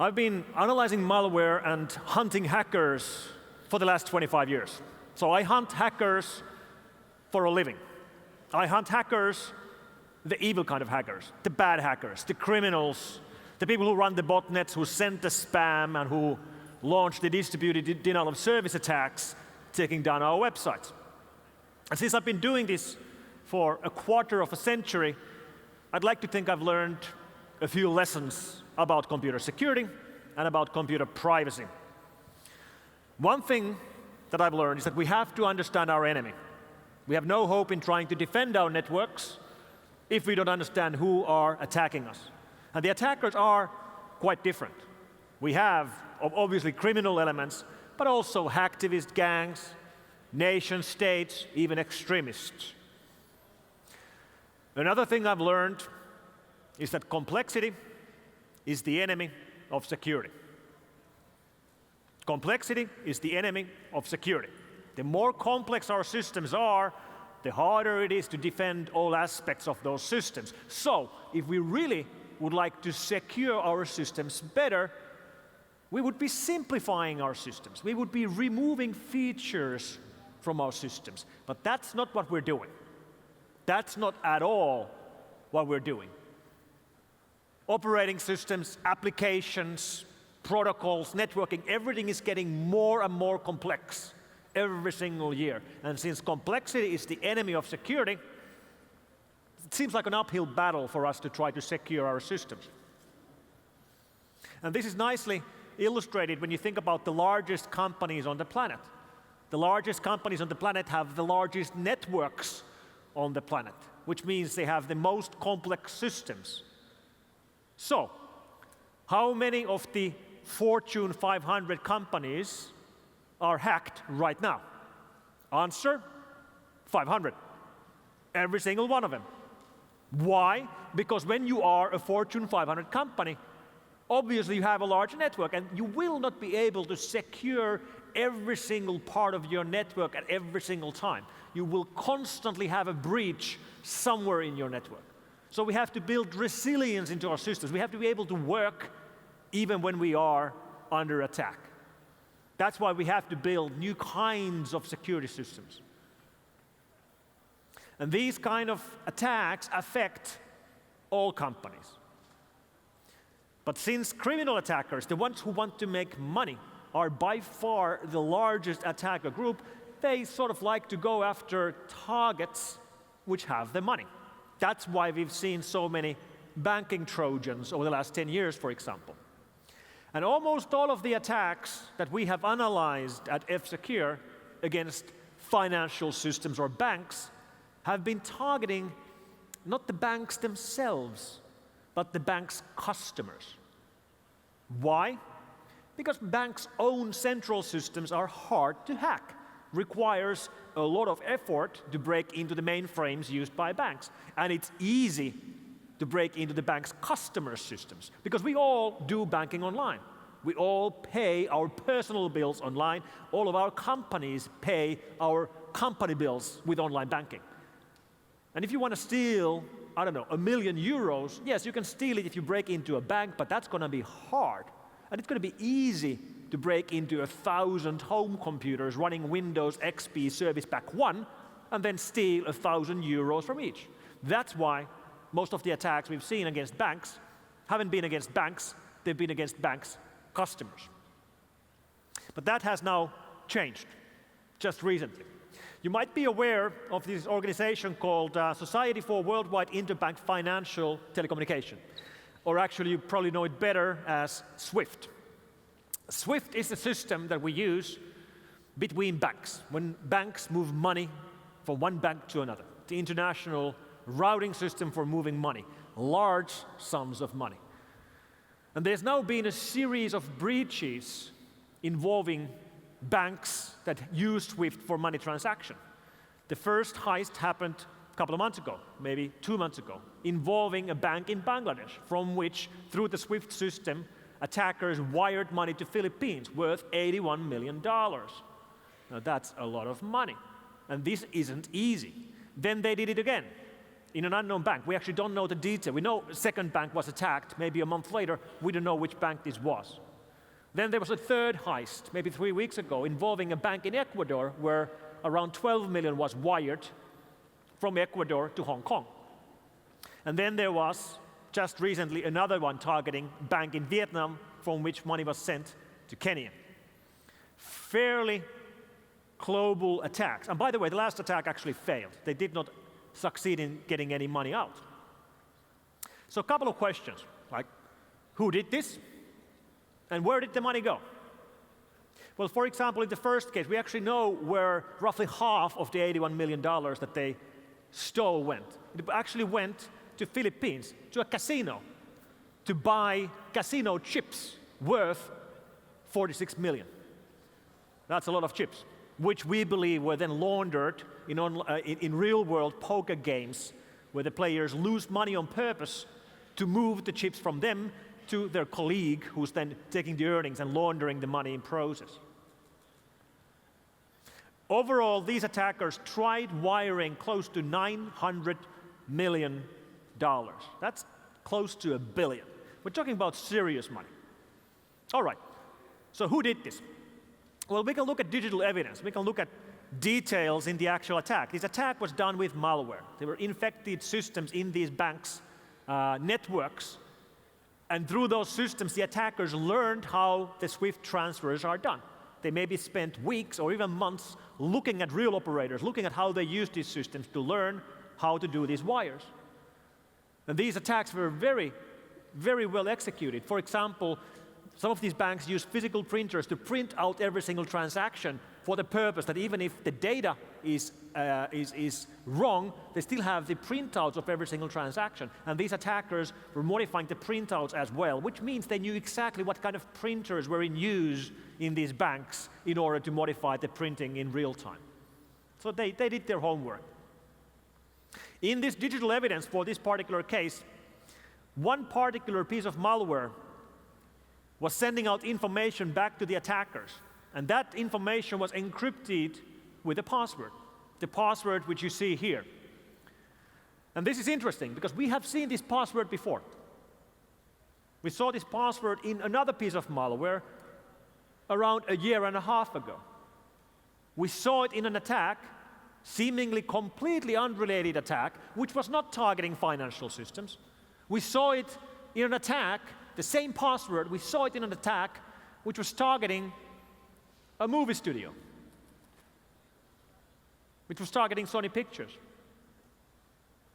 I've been analyzing malware and hunting hackers for the last 25 years. So I hunt hackers for a living. I hunt hackers, the evil kind of hackers, the bad hackers, the criminals, the people who run the botnets, who send the spam, and who launch the distributed denial of service attacks, taking down our websites. And since I've been doing this for a quarter of a century, I'd like to think I've learned a few lessons about computer security and about computer privacy. One thing that I've learned is that we have to understand our enemy. We have no hope in trying to defend our networks if we don't understand who are attacking us. And the attackers are quite different. We have obviously criminal elements, but also hacktivist gangs, nation states, even extremists. Another thing I've learned is that complexity is the enemy of security. Complexity is the enemy of security. The more complex our systems are, the harder it is to defend all aspects of those systems. So, if we really would like to secure our systems better, we would be simplifying our systems. We would be removing features from our systems. But that's not what we're doing. That's not at all what we're doing. Operating systems, applications, protocols, networking, everything is getting more and more complex every single year. And since complexity is the enemy of security, it seems like an uphill battle for us to try to secure our systems. And this is nicely illustrated when you think about the largest companies on the planet. The largest companies on the planet have the largest networks on the planet, which means they have the most complex systems. So, how many of the Fortune 500 companies are hacked right now? Answer, 500. Every single one of them. Why? Because when you are a Fortune 500 company, obviously you have a large network, and you will not be able to secure every single part of your network at every single time. You will constantly have a breach somewhere in your network. So we have to build resilience into our systems. We have to be able to work even when we are under attack. That's why we have to build new kinds of security systems. And these kind of attacks affect all companies. But since criminal attackers, the ones who want to make money, are by far the largest attacker group, they sort of like to go after targets which have the money. That's why we've seen so many banking Trojans over the last 10 years, for example. And almost all of the attacks that we have analyzed at F-Secure against financial systems or banks have been targeting not the banks themselves, but the bank's customers. Why? Because banks' own central systems are hard to hack. Requires a lot of effort to break into the mainframes used by banks. And it's easy to break into the bank's customer systems, because we all do banking online. We all pay our personal bills online. All of our companies pay our company bills with online banking. And if you want to steal, I don't know, €1 million, yes, you can steal it if you break into a bank, but that's going to be hard. And it's going to be easy to break into 1,000 home computers running Windows XP Service Pack 1 and then steal €1,000 from each. That's why most of the attacks we've seen against banks haven't been against banks, they've been against banks' customers. But that has now changed, just recently. You might be aware of this organization called Society for Worldwide Interbank Financial Telecommunication, or actually you probably know it better as SWIFT. SWIFT is the system that we use between banks, when banks move money from one bank to another. The international routing system for moving money, large sums of money. And there's now been a series of breaches involving banks that use SWIFT for money transaction. The first heist happened a couple of months ago, maybe 2 months ago, involving a bank in Bangladesh, from which, through the SWIFT system, attackers wired money to Philippines worth $81 million. Now that's a lot of money, and this isn't easy. Then they did it again in an unknown bank. We actually don't know the detail. We know a second bank was attacked, maybe a month later. We don't know which bank this was. Then there was a third heist, maybe 3 weeks ago, involving a bank in Ecuador where around 12 million was wired from Ecuador to Hong Kong. And then there was, just recently, another one targeting a bank in Vietnam from which money was sent to Kenya. Fairly global attacks. And by the way, the last attack actually failed. They did not succeed in getting any money out. So a couple of questions, like who did this? And where did the money go? Well, for example, in the first case, we actually know where roughly half of the $81 million that they stole went. It actually went to Philippines, to a casino, to buy casino chips worth 46 million. That's a lot of chips, which we believe were then laundered in real-world poker games where the players lose money on purpose to move the chips from them to their colleague, who's then taking the earnings and laundering the money in process. Overall, these attackers tried wiring close to $900 million. That's close to $1 billion. We're talking about serious money. All right, so who did this? Well, we can look at digital evidence. We can look at details in the actual attack. This attack was done with malware. There were infected systems in these banks' networks. And through those systems, the attackers learned how the SWIFT transfers are done. They maybe spent weeks or even months looking at real operators, looking at how they use these systems to learn how to do these wires. And these attacks were very, very well executed. For example, some of these banks use physical printers to print out every single transaction for the purpose that even if the data is wrong, they still have the printouts of every single transaction. And these attackers were modifying the printouts as well, which means they knew exactly what kind of printers were in use in these banks in order to modify the printing in real time. So they did their homework. In this digital evidence for this particular case, one particular piece of malware was sending out information back to the attackers. And that information was encrypted with a password, the password which you see here. And this is interesting because we have seen this password before. We saw this password in another piece of malware around 1.5 years ago. We saw it in an attack, seemingly completely unrelated attack, which was not targeting financial systems. We saw it in an attack, the same password, we saw it in an attack which was targeting a movie studio, which was targeting Sony Pictures.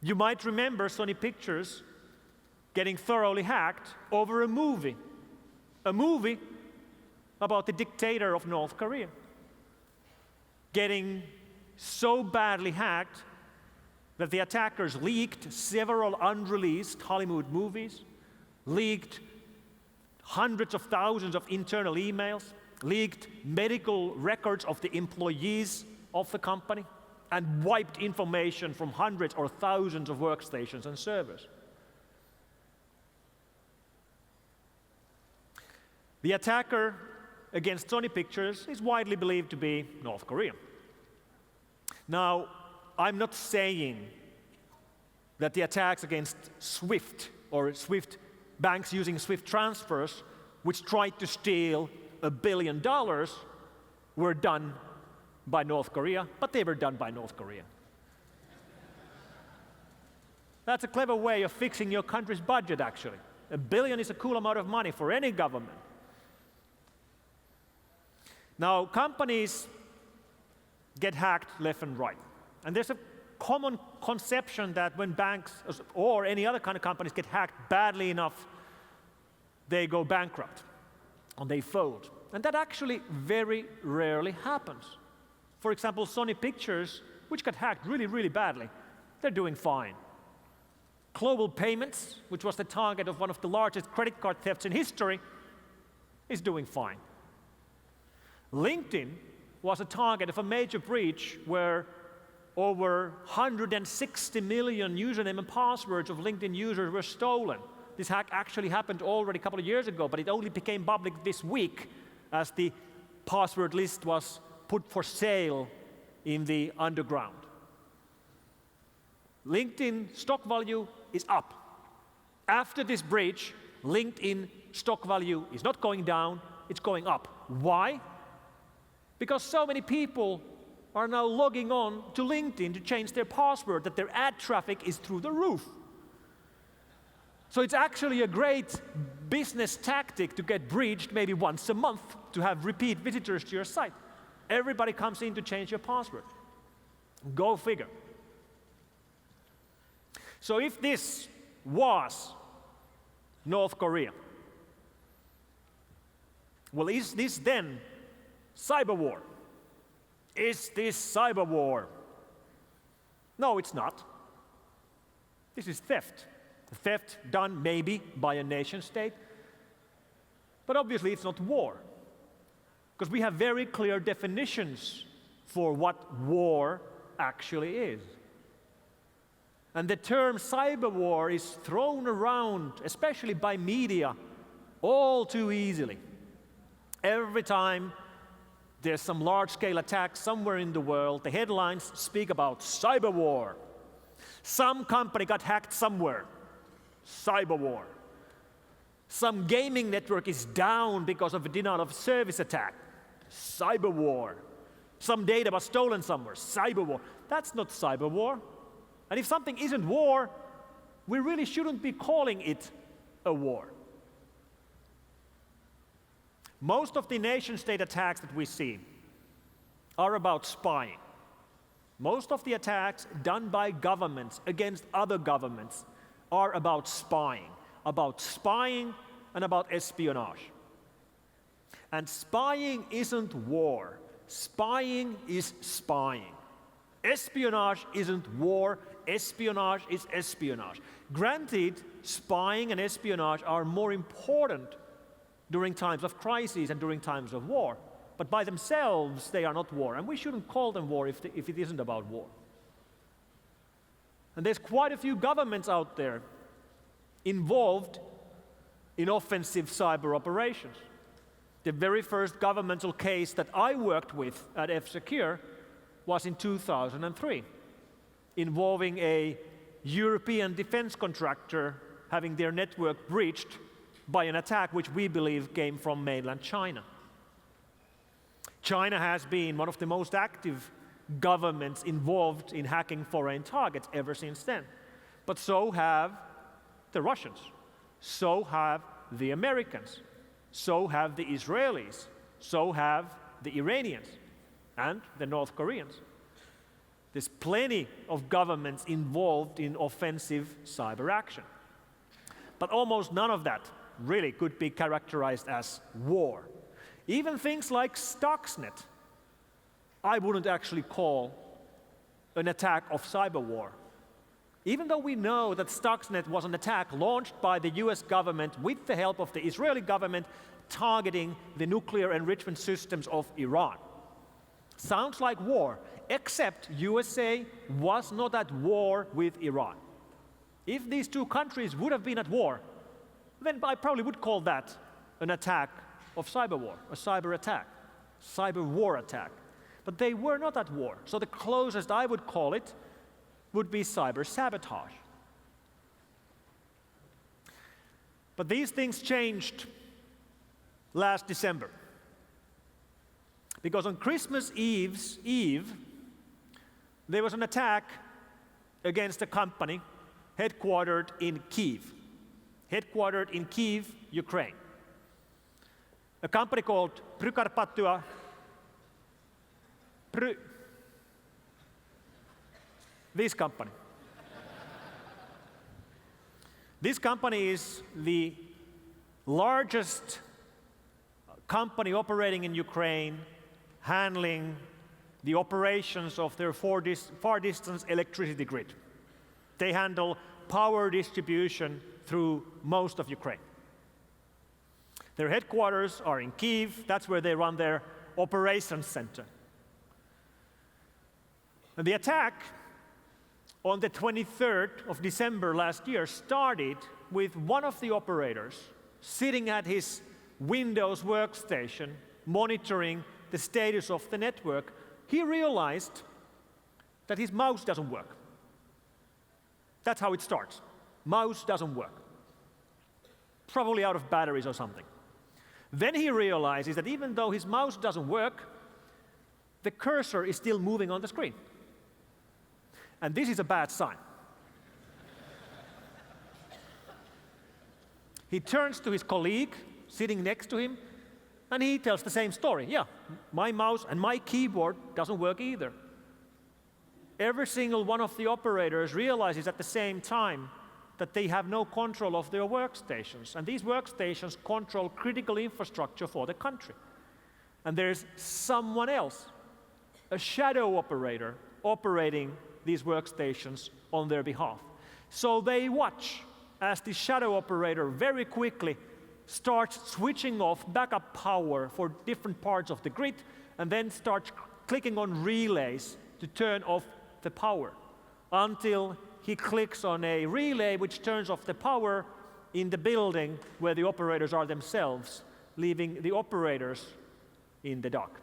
You might remember Sony Pictures getting thoroughly hacked over a movie about the dictator of North Korea, getting so badly hacked that the attackers leaked several unreleased Hollywood movies, leaked hundreds of thousands of internal emails, leaked medical records of the employees of the company, and wiped information from hundreds or thousands of workstations and servers. The attacker against Sony Pictures is widely believed to be North Korea. Now, I'm not saying that the attacks against SWIFT or SWIFT banks using SWIFT transfers, which tried to steal $1 billion, were done by North Korea, but they were done by North Korea. That's a clever way of fixing your country's budget, actually. $1 billion is a cool amount of money for any government. Now, companies get hacked left and right. And there's a common conception that when banks or any other kind of companies get hacked badly enough, they go bankrupt and they fold. And that actually very rarely happens. For example, Sony Pictures, which got hacked really, really badly, they're doing fine. Global Payments, which was the target of one of the largest credit card thefts in history, is doing fine. LinkedIn was a target of a major breach where over 160 million username and passwords of LinkedIn users were stolen. This hack actually happened already a couple of years ago, but it only became public this week as the password list was put for sale in the underground. LinkedIn stock value is up. After this breach, LinkedIn stock value is not going down, it's going up. Why? Because so many people are now logging on to LinkedIn to change their password, that their ad traffic is through the roof. So it's actually a great business tactic to get breached maybe once a month, to have repeat visitors to your site. Everybody comes in to change your password. Go figure. So if this was North Korea, well, is this then cyber war? Is this cyber war? No, it's not. This is theft. Theft done maybe by a nation state, but obviously it's not war, because we have very clear definitions for what war actually is. And the term cyber war is thrown around, especially by media, all too easily. Every time there's some large-scale attack somewhere in the world, the headlines speak about cyber war. Some company got hacked somewhere. Cyber war. Some gaming network is down because of a denial of service attack. Cyber war. Some data was stolen somewhere. Cyber war. That's not cyber war. And if something isn't war, we really shouldn't be calling it a war. Most of the nation-state attacks that we see are about spying. Most of the attacks done by governments against other governments are about spying and about espionage. And spying isn't war. Spying is spying. Espionage isn't war. Espionage is espionage. Granted, spying and espionage are more important during times of crisis and during times of war, but by themselves they are not war, and we shouldn't call them war if it isn't about war. And there's quite a few governments out there involved in offensive cyber operations. The very first governmental case that I worked with at F-Secure was in 2003, involving a European defense contractor having their network breached by an attack which we believe came from mainland China. China has been one of the most active governments involved in hacking foreign targets ever since then. But so have the Russians, so have the Americans, so have the Israelis, so have the Iranians, and the North Koreans. There's plenty of governments involved in offensive cyber action. But almost none of that really could be characterized as war. Even things like Stuxnet, I wouldn't actually call an attack of cyber war. Even though we know that Stuxnet was an attack launched by the US government with the help of the Israeli government targeting the nuclear enrichment systems of Iran. Sounds like war, except USA was not at war with Iran. If these two countries would have been at war, then I probably would call that an attack of cyber war, a cyber attack, cyber war attack. But they were not at war, so the closest I would call it would be cyber sabotage. But these things changed last December. Because on Christmas Eve, there was an attack against a company headquartered in Kyiv, Ukraine. A company called this company. This company is the largest company operating in Ukraine, handling the operations of their far distance electricity grid. They handle power distribution through most of Ukraine. Their headquarters are in Kyiv. That's where they run their operations center. And the attack on the 23rd of December last year started with one of the operators sitting at his Windows workstation monitoring the status of the network. He realized that his mouse doesn't work. That's how it starts. Mouse doesn't work. Probably out of batteries or something. Then he realizes that even though his mouse doesn't work, the cursor is still moving on the screen. And this is a bad sign. He turns to his colleague sitting next to him, and he tells the same story. Yeah, my mouse and my keyboard doesn't work either. Every single one of the operators realizes at the same time that they have no control of their workstations. And these workstations control critical infrastructure for the country. And there's someone else, a shadow operator, operating these workstations on their behalf. So they watch as the shadow operator very quickly starts switching off backup power for different parts of the grid, and then starts clicking on relays to turn off the power until he clicks on a relay which turns off the power in the building where the operators are themselves, leaving the operators in the dark.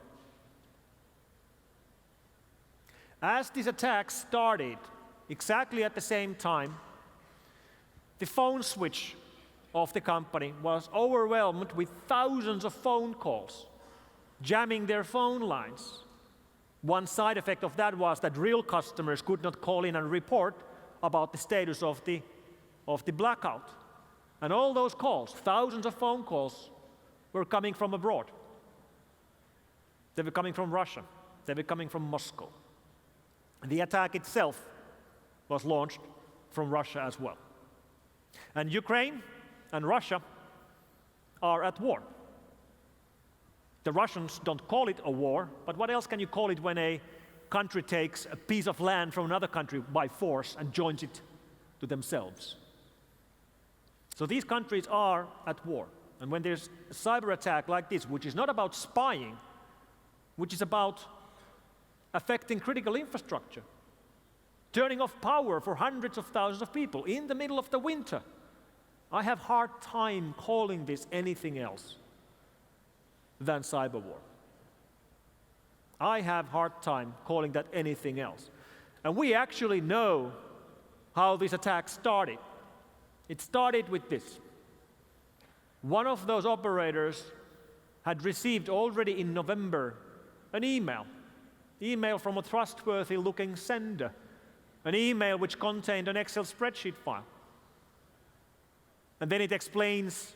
As this attack started, exactly at the same time, the phone switch of the company was overwhelmed with thousands of phone calls, jamming their phone lines. One side effect of that was that real customers could not call in and report about the status of the blackout. And all those calls, thousands of phone calls, were coming from abroad. They were coming from Russia. They were coming from Moscow. The attack itself was launched from Russia as well. And Ukraine and Russia are at war. The Russians don't call it a war, but what else can you call it when a country takes a piece of land from another country by force and joins it to themselves? So these countries are at war. And when there's a cyber attack like this, which is not about spying, which is about affecting critical infrastructure, turning off power for hundreds of thousands of people in the middle of the winter, I have a hard time calling this anything else than cyber war. I have a hard time calling that anything else. And we actually know how this attack started. It started with this. One of those operators had received already in November an email from a trustworthy-looking sender, an email which contained an Excel spreadsheet file. And then it explains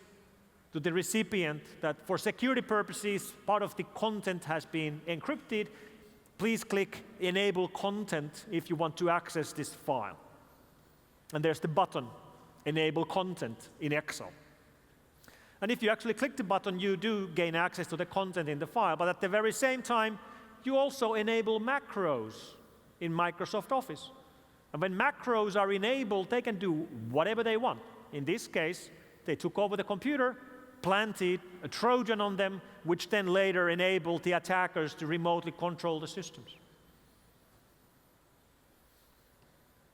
to the recipient that for security purposes, part of the content has been encrypted. Please click Enable Content if you want to access this file. And there's the button, Enable Content in Excel. And if you actually click the button, you do gain access to the content in the file, but at the very same time, you also enable macros in Microsoft Office. And when macros are enabled, they can do whatever they want. In this case, they took over the computer, planted a Trojan on them, which then later enabled the attackers to remotely control the systems.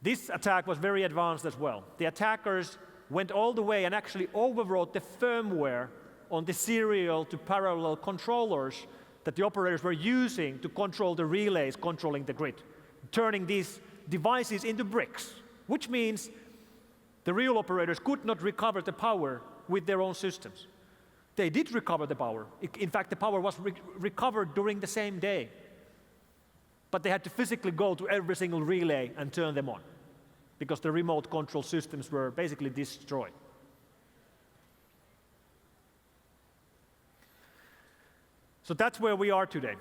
This attack was very advanced as well. The attackers went all the way and actually overwrote the firmware on the serial to parallel controllers that the operators were using to control the relays controlling the grid, turning these devices into bricks, which means the real operators could not recover the power with their own systems. They did recover the power. In fact, the power was recovered during the same day. But they had to physically go to every single relay and turn them on, because the remote control systems were basically destroyed. So that's where we are today.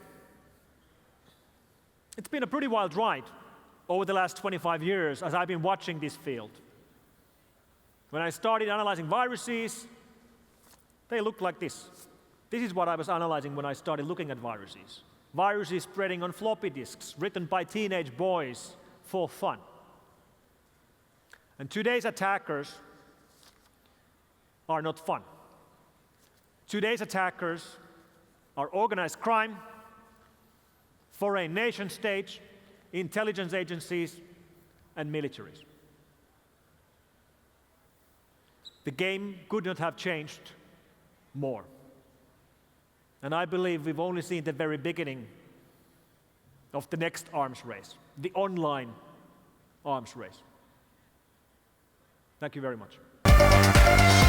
It's been a pretty wild ride over the last 25 years as I've been watching this field. When I started analyzing viruses, they looked like this. This is what I was analyzing when I started looking at viruses. Viruses spreading on floppy disks, written by teenage boys for fun. And today's attackers are not fun. Today's attackers are organized crime, foreign nation states, intelligence agencies, and militaries. The game could not have changed more. And I believe we've only seen the very beginning of the next arms race, the online arms race. Thank you very much.